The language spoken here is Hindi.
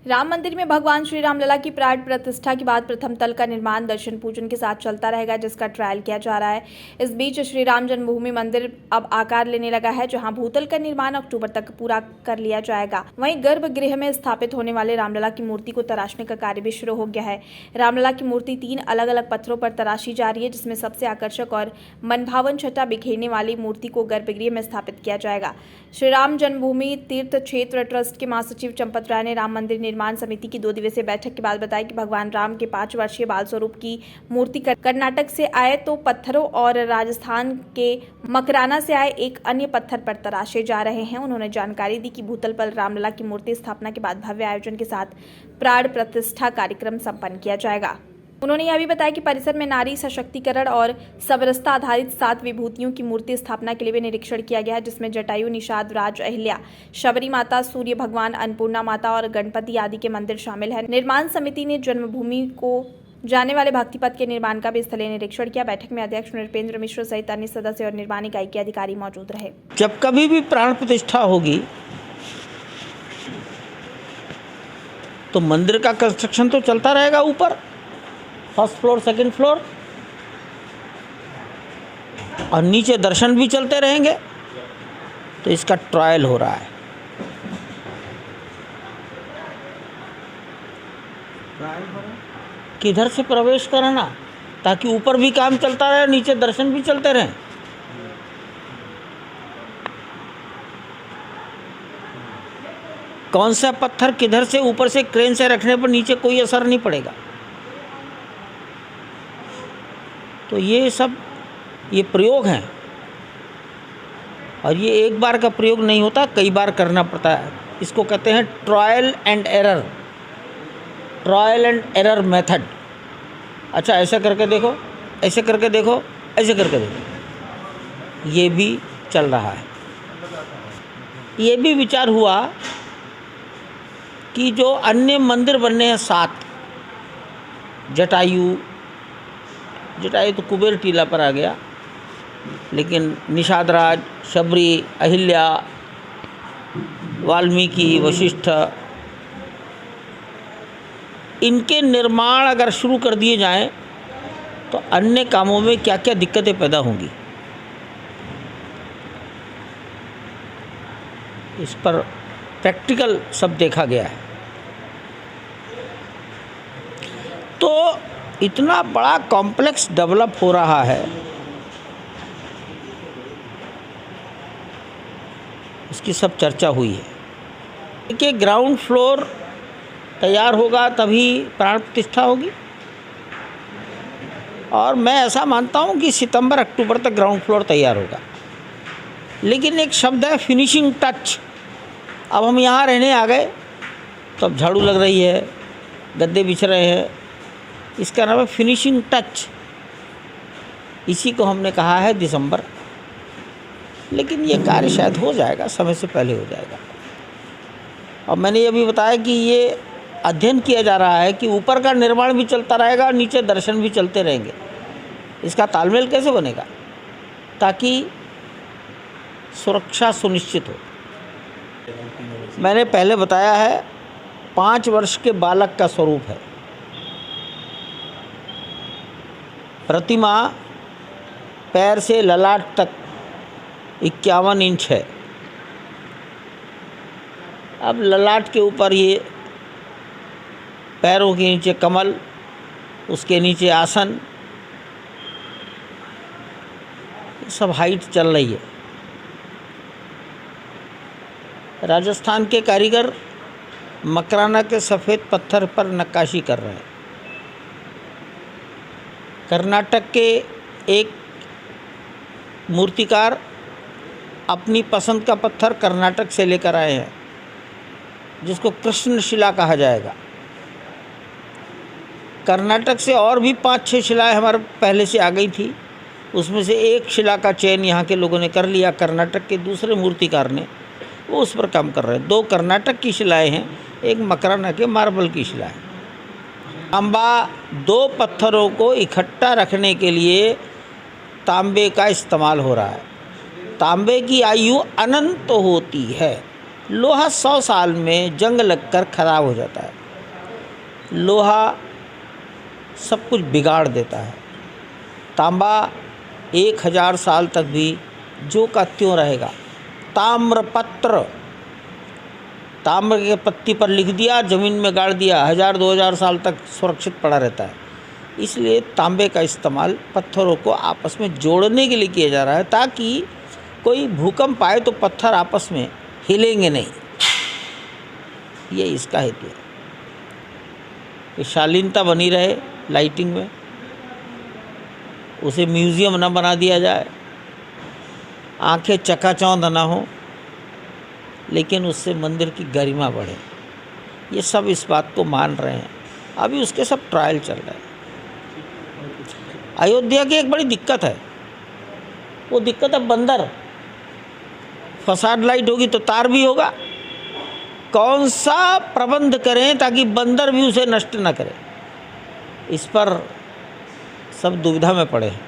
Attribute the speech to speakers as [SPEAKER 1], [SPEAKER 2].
[SPEAKER 1] राम मंदिर में भगवान श्री रामलला की प्राण प्रतिष्ठा के बाद प्रथम तल का निर्माण दर्शन पूजन के साथ चलता रहेगा, जिसका ट्रायल किया जा रहा है। इस बीच श्री राम जन्मभूमि मंदिर अब आकार लेने लगा है, जहां भूतल का निर्माण अक्टूबर तक पूरा कर लिया जाएगा। वहीं गर्भगृह में स्थापित होने वाले रामलला की मूर्ति को तराशने का कार्य भी शुरू हो गया है। रामलला की मूर्ति 3 अलग अलग पत्थरों पर तराशी जा रही है, जिसमें सबसे आकर्षक और मनभावन छटा बिखेरने वाली मूर्ति को गर्भगृह में स्थापित किया जाएगा। श्री राम जन्मभूमि तीर्थ क्षेत्र ट्रस्ट के महासचिव चंपत राय ने राम मंदिर निर्माण समिति की 2 दिवसीय बैठक के बाद बताया कि भगवान राम के 5 वर्षीय बाल स्वरूप की मूर्ति कर्नाटक से आए तो पत्थरों और राजस्थान के मकराना से आए एक अन्य पत्थर पर तराशे जा रहे हैं। उन्होंने जानकारी दी कि भूतल पर रामलला की मूर्ति स्थापना के बाद भव्य आयोजन के साथ प्राण प्रतिष्ठा कार्यक्रम संपन्न किया जाएगा। उन्होंने यह भी बताया कि परिसर में नारी सशक्तिकरण और समरसता आधारित 7 विभूतियों की मूर्ति स्थापना के लिए भी निरीक्षण किया गया है, जिसमें जटायु, निषाद, राज, अहिल्या, शबरी माता, सूर्य भगवान, अन्नपूर्णा माता और गणपति आदि के मंदिर शामिल है। निर्माण समिति ने जन्मभूमि को जाने वाले भक्ति पथ के निर्माण का भी स्थलीय निरीक्षण किया। बैठक में अध्यक्ष नृपेंद्र मिश्र सहित अन्य सदस्य और निर्माण इकाई के अधिकारी मौजूद रहे।
[SPEAKER 2] जब कभी भी प्राण प्रतिष्ठा होगी तो मंदिर का कंस्ट्रक्शन तो चलता रहेगा, ऊपर फर्स्ट फ्लोर, सेकंड फ्लोर, और नीचे दर्शन भी चलते रहेंगे। तो इसका ट्रायल हो रहा है। किधर से प्रवेश करना, ताकि ऊपर भी काम चलता रहे, नीचे दर्शन भी चलते रहें। कौन सा पत्थर किधर से, ऊपर से क्रेन से रखने पर नीचे कोई असर नहीं पड़ेगा। तो ये सब ये प्रयोग हैं, और ये एक बार का प्रयोग नहीं होता, कई बार करना पड़ता है। इसको कहते हैं trial and error, trial and error method. अच्छा, ऐसे करके देखो, ऐसे करके देखो, ऐसे करके देखो, ये भी चल रहा है। ये भी विचार हुआ कि जो अन्य मंदिर बनने हैं 7, जटायु तो कुबेर टीला पर आ गया, लेकिन निषादराज, शबरी, अहिल्या, वाल्मीकि, वशिष्ठ, इनके निर्माण अगर शुरू कर दिए जाएं तो अन्य कामों में क्या क्या दिक्कतें पैदा होंगी, इस पर प्रैक्टिकल सब देखा गया है। तो इतना बड़ा कॉम्प्लेक्स डेवलप हो रहा है, इसकी सब चर्चा हुई है। देखिए, ग्राउंड फ्लोर तैयार होगा तभी प्राण प्रतिष्ठा होगी, और मैं ऐसा मानता हूँ कि सितंबर अक्टूबर तक ग्राउंड फ्लोर तैयार होगा। लेकिन एक शब्द है फिनिशिंग टच। अब हम यहाँ रहने आ गए तो अब झाड़ू लग रही है, गद्दे बिछ रहे हैं, इसका नाम है फिनिशिंग टच। इसी को हमने कहा है दिसंबर, लेकिन ये कार्य शायद हो जाएगा, समय से पहले हो जाएगा। और मैंने ये भी बताया कि ये अध्ययन किया जा रहा है कि ऊपर का निर्माण भी चलता रहेगा, नीचे दर्शन भी चलते रहेंगे। इसका तालमेल कैसे बनेगा, ताकि सुरक्षा सुनिश्चित हो। मैंने पहले बताया है 5 वर्ष के बालक का स्वरूप है। प्रतिमा पैर से ललाट तक 51 इंच है। अब ललाट के ऊपर ये पैरों के नीचे कमल, उसके नीचे आसन, सब हाइट चल रही है। राजस्थान के कारीगर मकराना के सफ़ेद पत्थर पर नक्काशी कर रहे हैं। कर्नाटक के एक मूर्तिकार अपनी पसंद का पत्थर कर्नाटक से लेकर आए हैं, जिसको कृष्ण शिला कहा जाएगा। कर्नाटक से और भी 5-6 शिलाएँ हमारे पहले से आ गई थी, उसमें से एक शिला का चयन यहाँ के लोगों ने कर लिया। कर्नाटक के दूसरे मूर्तिकार ने, वो उस पर काम कर रहे हैं। 2 कर्नाटक की शिलाएँ हैं, एक मकराना के मार्बल की शिला है। तांबा 2 पत्थरों को इकट्ठा रखने के लिए तांबे का इस्तेमाल हो रहा है। तांबे की आयु अनंत होती है, लोहा 100 साल में जंग लगकर ख़राब हो जाता है। लोहा सब कुछ बिगाड़ देता है। तांबा 1000 साल तक भी जो का त्यों रहेगा। ताम्रपत्र, ताम्र के पत्ती पर लिख दिया, ज़मीन में गाड़ दिया, 1000-2000 साल तक सुरक्षित पड़ा रहता है। इसलिए तांबे का इस्तेमाल पत्थरों को आपस में जोड़ने के लिए किया जा रहा है, ताकि कोई भूकंप आए तो पत्थर आपस में हिलेंगे नहीं। ये इसका हेतु है कि शालीनता बनी रहे लाइटिंग में, उसे म्यूज़ियम न बना दिया जाए, आंखें चकाचौंध ना हो, लेकिन उससे मंदिर की गरिमा बढ़े। ये सब इस बात को मान रहे हैं। अभी उसके सब ट्रायल चल रहे हैं। अयोध्या की एक बड़ी दिक्कत है, वो दिक्कत है बंदर। फसाड लाइट होगी तो तार भी होगा। कौन सा प्रबंध करें ताकि बंदर भी उसे नष्ट न करे, इस पर सब दुविधा में पड़े हैं।